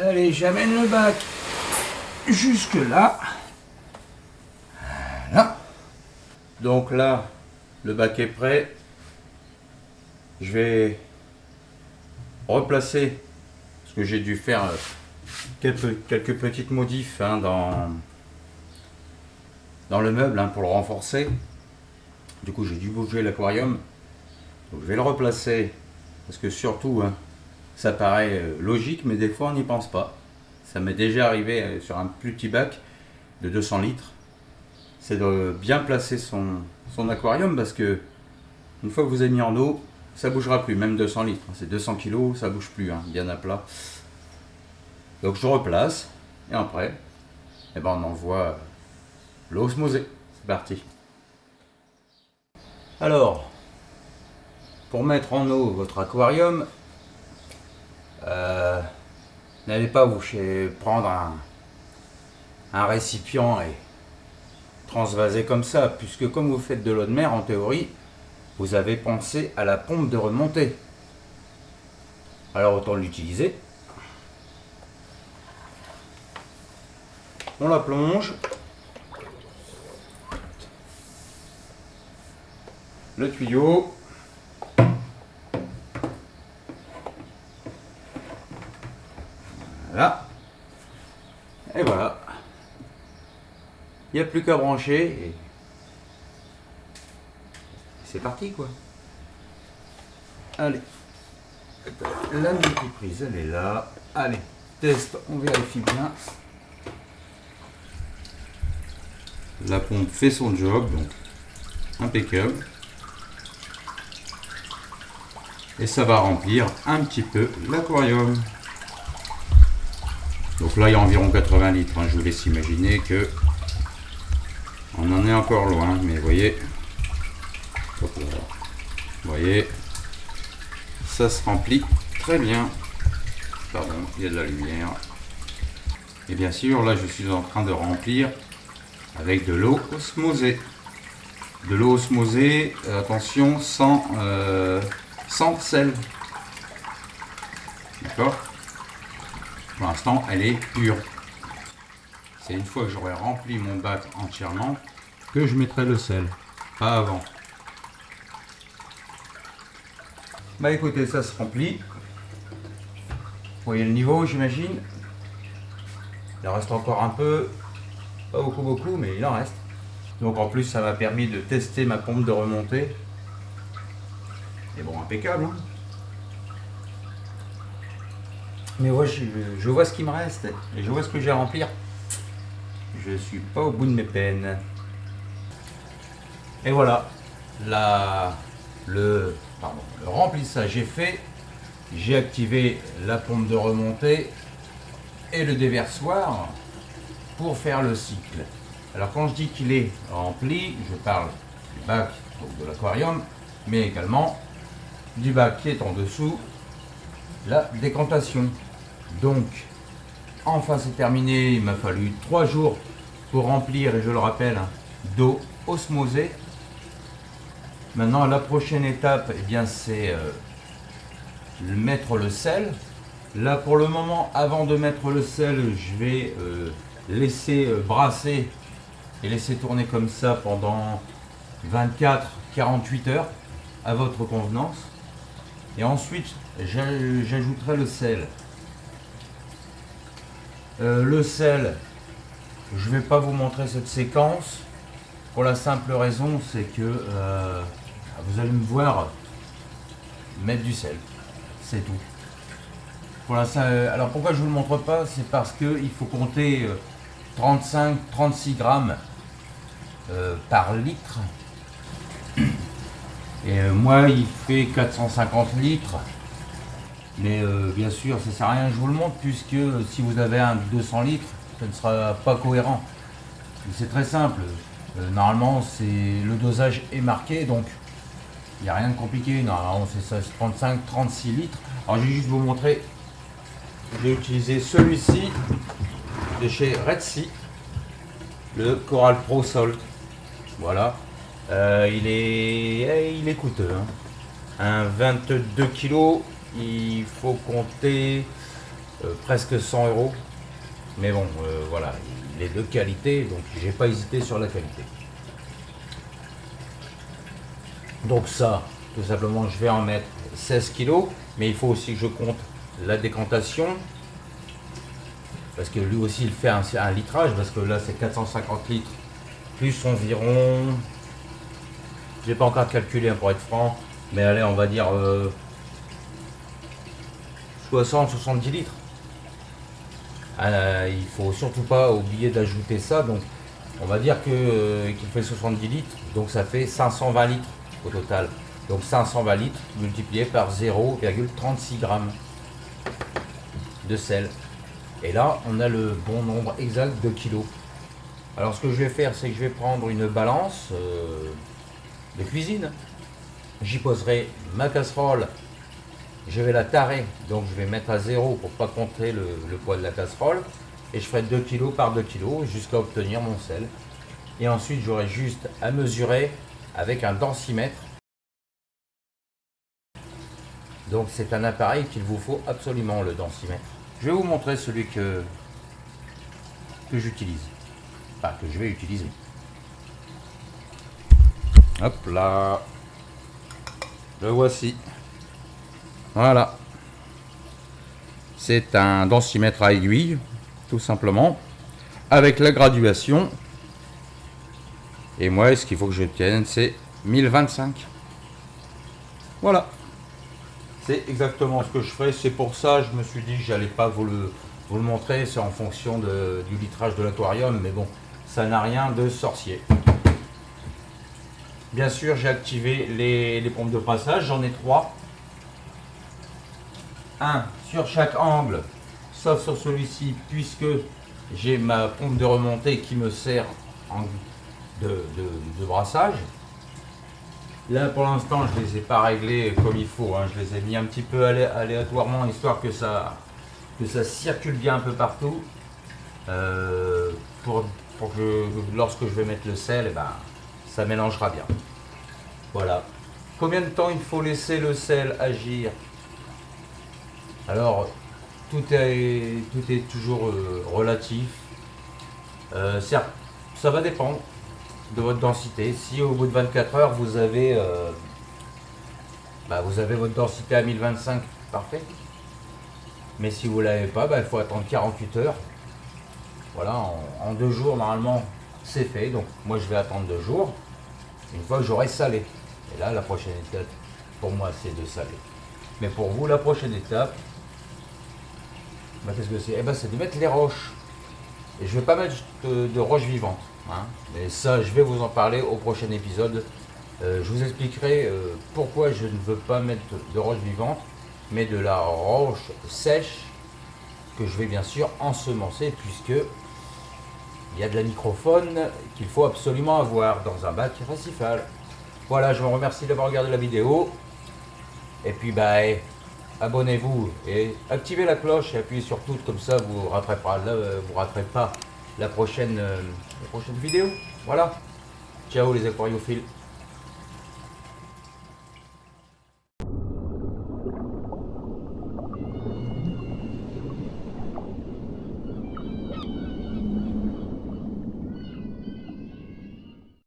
Allez, j'amène le bac jusque là. Voilà. Donc là, le bac est prêt. Je vais replacer, parce que j'ai dû faire quelques petites modifs dans le meuble pour le renforcer. Du coup, j'ai dû bouger l'aquarium. Donc je vais le replacer, parce que surtout, ça paraît logique, mais des fois on n'y pense pas. Ça m'est déjà arrivé sur un plus petit bac de 200 litres. C'est de bien placer son aquarium, parce que une fois que vous avez mis en eau, ça bougera plus, même 200 litres. C'est 200 kg, ça bouge plus, bien à plat. Donc je replace, et après, on envoie l'eau osmosée. C'est parti. Alors, pour mettre en eau votre aquarium, n'allez pas vous prendre un récipient et transvaser comme ça, puisque comme vous faites de l'eau de mer, en théorie, vous avez pensé à la pompe de remontée. Alors autant l'utiliser. On la plonge. Le tuyau. Voilà. Et voilà. Il n'y a plus qu'à brancher et c'est parti quoi. Allez. La multiprise elle est là. Allez, test, on vérifie bien. La pompe fait son job, donc impeccable. Et ça va remplir un petit peu l'aquarium. Donc là il y a environ 80 litres, je vous laisse imaginer que on en est encore loin, mais vous voyez, ça se remplit très bien. Pardon, il y a de la lumière. Et bien sûr, là je suis en train de remplir avec de l'eau osmosée. De l'eau osmosée, attention, sans sel. D'accord? Pour l'instant, elle est pure. C'est une fois que j'aurai rempli mon bac entièrement que je mettrai le sel, pas avant. Bah écoutez, ça se remplit. Vous voyez le niveau, j'imagine. Il en reste encore un peu, pas beaucoup, mais il en reste. Donc en plus, ça m'a permis de tester ma pompe de remontée. Et bon, impeccable. Mais moi, je vois ce qui me reste et je vois ce que j'ai à remplir. Je suis pas au bout de mes peines. Et voilà, le remplissage est fait. J'ai activé la pompe de remontée et le déversoir pour faire le cycle. Alors quand je dis qu'il est rempli, je parle du bac, donc de l'aquarium, mais également du bac qui est en dessous, la décantation. Donc, enfin c'est terminé, il m'a fallu 3 jours pour remplir, et je le rappelle, d'eau osmosée. Maintenant, la prochaine étape, c'est mettre le sel. Là, pour le moment, avant de mettre le sel, je vais laisser brasser et laisser tourner comme ça pendant 24-48 heures à votre convenance. Et ensuite, j'ajouterai le sel. Le sel, je ne vais pas vous montrer cette séquence pour la simple raison, c'est que vous allez me voir mettre du sel, c'est tout. Alors pourquoi je ne vous le montre pas, c'est parce qu'il faut compter 35-36 grammes par litre. Et moi il fait 450 litres. Mais bien sûr, ça sert à rien que je vous le montre, puisque si vous avez un 200 litres, ça ne sera pas cohérent. C'est très simple. Normalement, le dosage est marqué, donc il n'y a rien de compliqué. Normalement, c'est 35-36 litres. Alors, je vais juste vous montrer. J'ai utilisé celui-ci de chez Red Sea, le Coral Pro Salt. Voilà. Il est coûteux. Un 22 kg. Il faut compter presque 100 euros. Mais bon, voilà, il est de qualité, donc j'ai pas hésité sur la qualité. Donc ça, tout simplement, je vais en mettre 16 kilos, mais il faut aussi que je compte la décantation, parce que lui aussi il fait un litrage, parce que là c'est 450 litres, plus environ, j'ai pas encore calculé pour être franc, mais allez, on va dire 60-70 litres. Il faut surtout pas oublier d'ajouter ça, donc on va dire qu'il fait 70 litres, donc ça fait 520 litres au total. Donc 520 litres multiplié par 0,36 grammes de sel. Et là, on a le bon nombre exact de kilos. Alors ce que je vais faire, c'est que je vais prendre une balance de cuisine. J'y poserai ma casserole. Je vais la tarer, donc je vais mettre à 0 pour pas compter le poids de la casserole. Et je ferai 2 kg par 2 kg jusqu'à obtenir mon sel. Et ensuite, j'aurai juste à mesurer avec un densimètre. Donc c'est un appareil qu'il vous faut absolument, le densimètre. Je vais vous montrer celui que j'utilise. Enfin, que je vais utiliser. Hop là. Le voici. Voilà. C'est un densimètre à aiguille, tout simplement, avec la graduation. Et moi, ce qu'il faut que je tienne, c'est 1025. Voilà. C'est exactement ce que je ferai. C'est pour ça, je me suis dit que j'allais pas vous le montrer. C'est en fonction du litrage de l'aquarium. Mais bon, ça n'a rien de sorcier. Bien sûr, j'ai activé les pompes de passage. J'en ai 3. Un sur chaque angle, sauf sur celui-ci, puisque j'ai ma pompe de remontée qui me sert de brassage. Là pour l'instant je les ai pas réglés comme il faut, hein. Je les ai mis un petit peu aléatoirement, histoire que ça circule bien un peu partout, pour que lorsque je vais mettre le sel, eh ben, ça mélangera bien. Voilà. Combien de temps il faut laisser le sel agir? Alors, tout est toujours relatif. Certes, ça va dépendre de votre densité. Si au bout de 24 heures, vous avez votre densité à 1025, parfait. Mais si vous ne l'avez pas, il faut attendre 48 heures. Voilà, en 2 jours, normalement, c'est fait. Donc, moi, je vais attendre 2 jours, une fois que j'aurai salé. Et là, la prochaine étape, pour moi, c'est de saler. Mais pour vous, la prochaine étape, qu'est-ce que c'est? C'est de mettre les roches. Et je ne vais pas mettre de roches vivantes, hein. Mais ça, je vais vous en parler au prochain épisode. Je vous expliquerai pourquoi je ne veux pas mettre de roches vivantes, mais de la roche sèche que je vais bien sûr ensemencer, puisque il y a de la microfaune qu'il faut absolument avoir dans un bac récifal. Voilà, je vous remercie d'avoir regardé la vidéo. Et puis abonnez-vous et activez la cloche et appuyez sur tout, comme ça vous raterez pas la prochaine vidéo. Voilà. Ciao les aquariophiles.